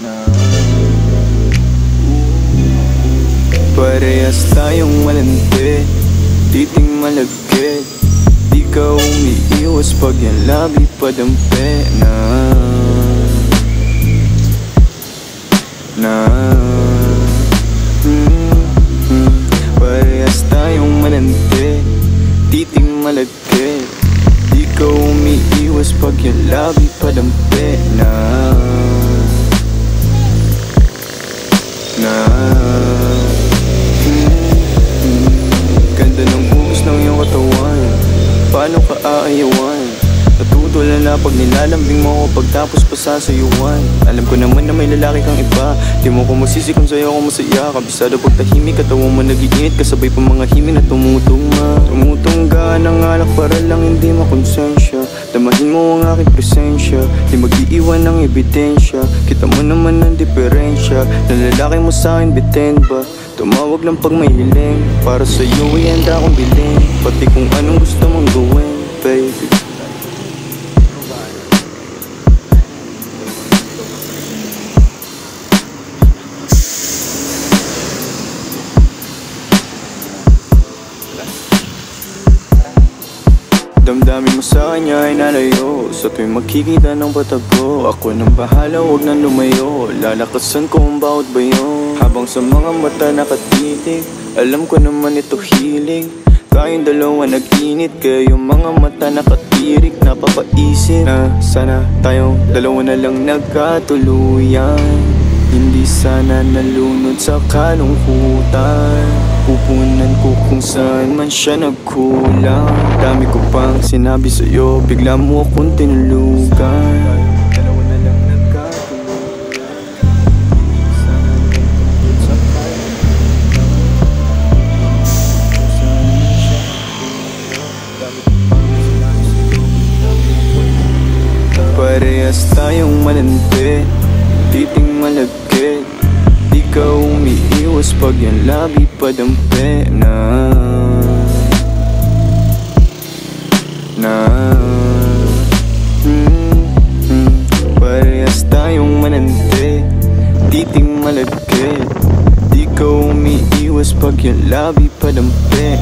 na parehas tayong malandi, titing malagkit. Di ka umiiwas pag yung labi padampi parehas tayong malandi, titing malagkit. Di ka umiiwas pag yung labi padampi ganda ng hugis ng iyong katawan, paano ka aayawan? Natutulan na pag nilalambing mo ako pagtapos pa sasayuan. Alam ko naman na may lalaki kang iba, di mo ko magsisi kung sa'yo ako masaya. Kabisado pag tahimik, katawan mo nag-iinit, kasabay pa mga himig na tumutungga ng alak para lang hindi makonsensya. Damahin mo ang aking presensya, di mag-iiwan ng ebidensya. Kita mo naman ang diferensya, na lalaki mo sa'kin bitin ba? Tumawag lang pag may hiling, para sa'yo ay handa akong bilhin, pati kung anong gusto mong gawin, baby. Damdamin mo sa kanya ay nalayo, sa tuwing magkikita ng patago. Ako nang bahala, huwag nang lumayo, lalakasan ko ang bawat bayo. Habang sa mga mata nakatitig, alam ko naman ito hilig. Tayong dalawa nag-init, kaya yung mga mata nakatirik. Napapaisip na sana tayong dalawa na lang nagkatuluyan. Hindi sana nalunod sa kalungkutan. Pupunan ko kung saan man siya nagkulang. Dami ko pang sinabi sa'yo, bigla mo akong tinulugan. Dalawa na lang nagkatuluyan. Sana nalunod sa kalungkutan. Kung saan man siya nagkulang. Dami ko pang sinabi sa'yo, bigla mo akong tinulugan. Parehas tayong malandi, titing malagkit. Di ka umiiwas pag yung labi padampi parehas tayong manandi, titing malagkit. Di ka umiiwas pag yung labi padampi